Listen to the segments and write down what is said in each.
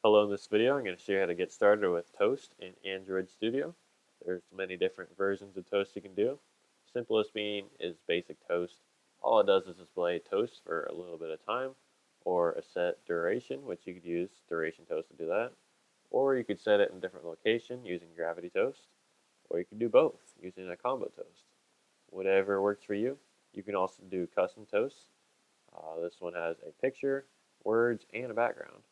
Hello, in this video I'm going to show you how to get started with Toast in Android Studio. There's many different versions of Toast you can do. Simplest being is basic Toast. All it does is display Toast for a little bit of time or a set duration, which you could use Duration Toast to do that. Or you could set it in a different location using Gravity Toast. Or you can do both using a Combo Toast. Whatever works for you. You can also do Custom Toast. This one has a picture, words, and a background.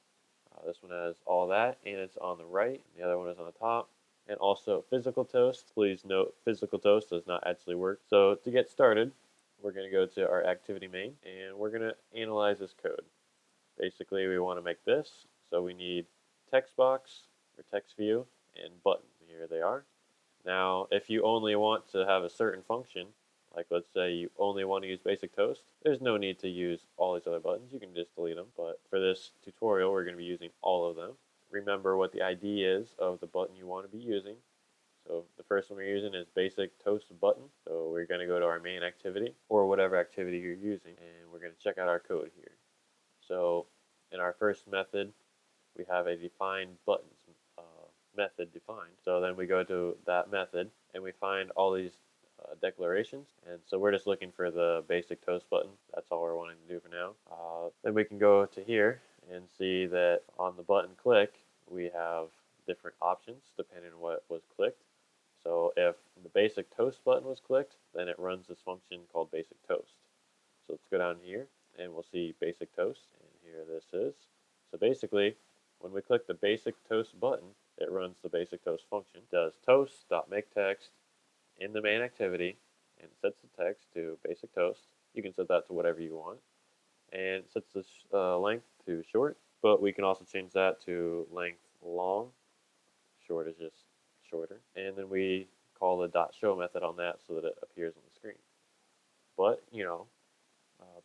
This one has all that, and it's on the right. The other one is on the top. And also physical toast. Please note, physical toast does not actually work. So to get started, we're going to go to our activity main, and we're going to analyze this code. Basically, we want to make this. So we need text box or text view and button. Here they are. Now, if you only want to have a certain function, like let's say you only want to use basic toast, there's no need to use all these other buttons. You can just delete them. But for this tutorial, we're going to be using all of them. Remember what the ID is of the button you want to be using. So the first one we're using is basic toast button. So we're going to go to our main activity or whatever activity you're using, and we're going to check out our code here. So in our first method, we have a defined buttons method defined. So then we go to that method and we find all these declarations, and so we're just looking for the basic toast button. That's all we're wanting to do for now. Then we can go to here and see that on the button click we have different options depending on what was clicked. So if the basic toast button was clicked, then it runs this function called basic toast. So let's go down here and we'll see basic toast, and here this is. So basically, when we click the basic toast button, it runs the basic toast function. It does toast.makeText in the main activity and sets the text to basic toast. You can set that to whatever you want, and it sets the length to short, but we can also change that to length long. Short is just shorter, and then we call the .show method on that so that it appears on the screen. But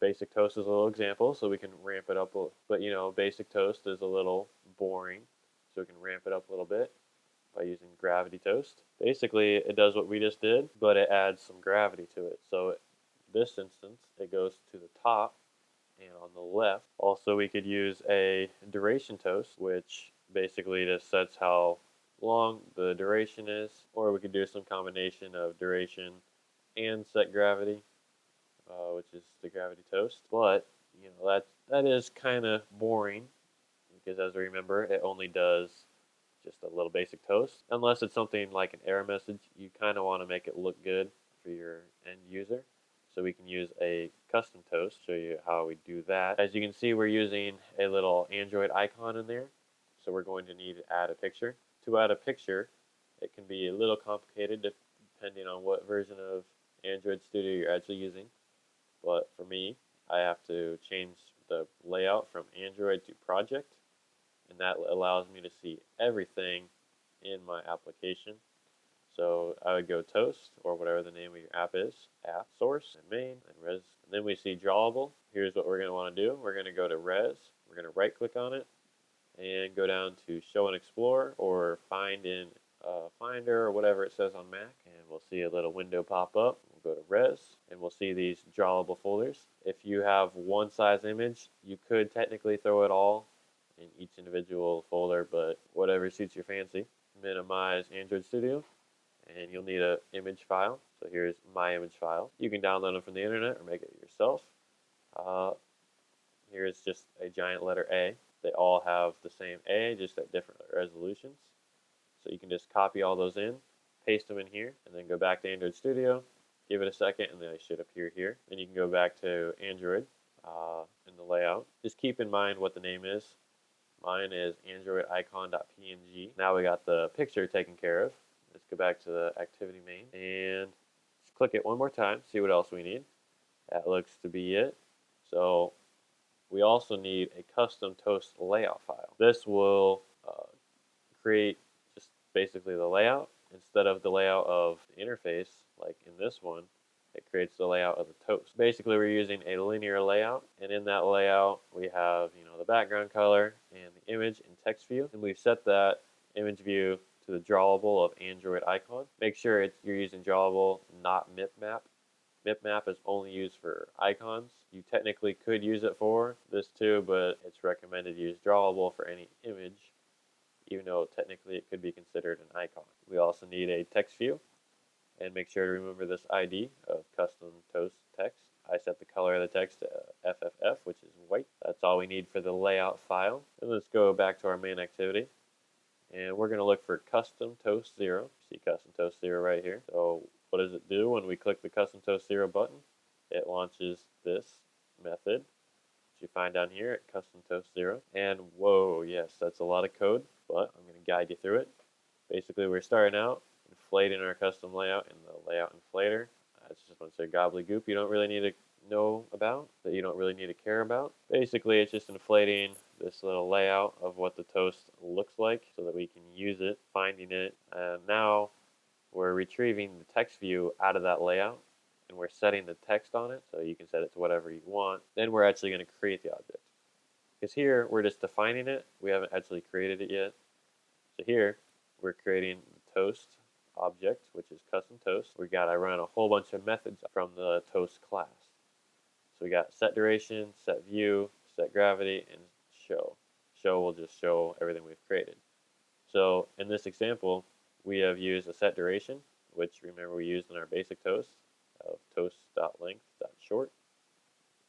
basic toast is a little example, so we can ramp it up. But basic toast is a little boring, so we can ramp it up a little bit by using gravity toast. Basically, it does what we just did, but it adds some gravity to it. So this instance, it goes to the top and on the left. Also, we could use a duration toast, which basically just sets how long the duration is, or we could do some combination of duration and set gravity, which is the gravity toast. But that is kind of boring because, as we remember, it only does just a little basic toast. Unless it's something like an error message, you kind of want to make it look good for your end user. So we can use a custom toast, show you how we do that. As you can see, we're using a little Android icon in there. So we're going to need to add a picture. To add a picture, it can be a little complicated depending on what version of Android Studio you're actually using. But for me, I have to change the layout from Android to project, and that allows me to see everything in my application. So I would go toast, or whatever the name of your app is, app, source, and main, and res. And then we see drawable. Here's what we're going to want to do. We're going to go to res. We're going to right click on it and go down to show and explore, or find in Finder, or whatever it says on Mac. And we'll see a little window pop up. We'll go to res, and we'll see these drawable folders. If you have one size image, you could technically throw it all in each individual folder, but whatever suits your fancy. Minimize Android Studio, and you'll need an image file. So here's my image file. You can download them from the internet or make it yourself. Here's just a giant letter A. They all have the same A, just at different resolutions. So you can just copy all those in, paste them in here, and then go back to Android Studio, give it a second, and they should appear here. Then you can go back to Android in the layout. Just keep in mind what the name is. Mine is Android icon.png. Now we got the picture taken care of. Let's go back to the activity main and just click it one more time, see what else we need. That looks to be it. So we also need a custom toast layout file. This will create just basically the layout. Instead of the layout of the interface, like in this one, it creates the layout of the toast. Basically, we're using a linear layout, and in that layout, we have the background color and the image and text view, and we've set that image view to the drawable of Android icon. Make sure you're using drawable, not mipmap. Mipmap is only used for icons. You technically could use it for this too, but it's recommended to use drawable for any image even though technically it could be considered an icon. We also need a text view, and make sure to remember this ID of custom toast text. I set the color of the text to FFF, which is white. That's all we need for the layout file. And let's go back to our main activity. And we're going to look for custom toast 0. See custom toast 0 right here. So what does it do when we click the custom toast 0 button? It launches this method, which you find down here at custom toast 0. And whoa, yes, that's a lot of code, but I'm going to guide you through it. Basically, we're starting out inflating our custom layout in the layout inflator. It's just a bunch of gobbledygook you don't really need to know about, that you don't really need to care about. Basically, it's just inflating this little layout of what the toast looks like so that we can use it, finding it. And now we're retrieving the text view out of that layout, and we're setting the text on it, so you can set it to whatever you want. Then we're actually going to create the object. Because here, we're just defining it. We haven't actually created it yet. So here, we're creating the toast object, which is custom toast. We got to run a whole bunch of methods from the toast class. So we got set duration, set view, set gravity, and show. Show will just show everything we've created. So in this example, we have used a set duration, which remember we used in our basic toast of toast.length.short.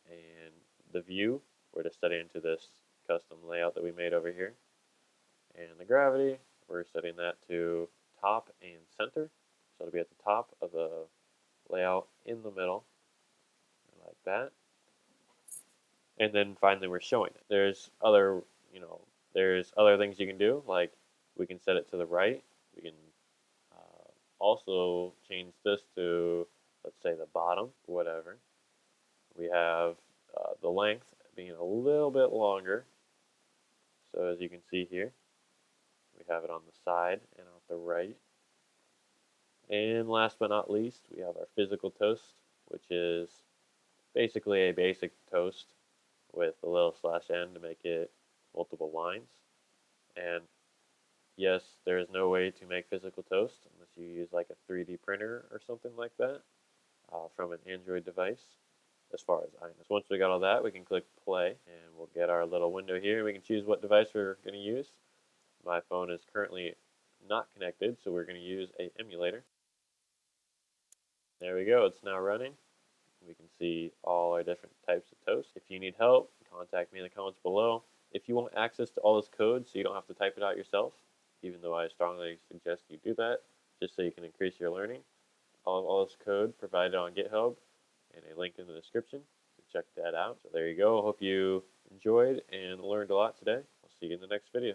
And the view, we're just setting into this custom layout that we made over here. And the gravity, we're setting that to top and center. So it'll be at the top of the layout in the middle, like that. And then finally we're showing it. There's other things you can do, like we can set it to the right. We can also change this to, let's say, the bottom, whatever. We have the length being a little bit longer. So as you can see here, we have it on the side and on the right. And last but not least, we have our physical toast, which is basically a basic toast with a little slash n to make it multiple lines. And yes, there is no way to make physical toast unless you use like a 3D printer or something like that from an Android device, as far as I know. So once we got all that, we can click play, and we'll get our little window here. We can choose what device we're going to use. My phone is currently not connected, so we're going to use an emulator. There we go, it's now running. We can see all our different types of toast. If you need help, contact me in the comments below. If you want access to all this code so you don't have to type it out yourself, even though I strongly suggest you do that, just so you can increase your learning, all this code provided on GitHub and a link in the description. So check that out. So there you go. I hope you enjoyed and learned a lot today. I'll see you in the next video.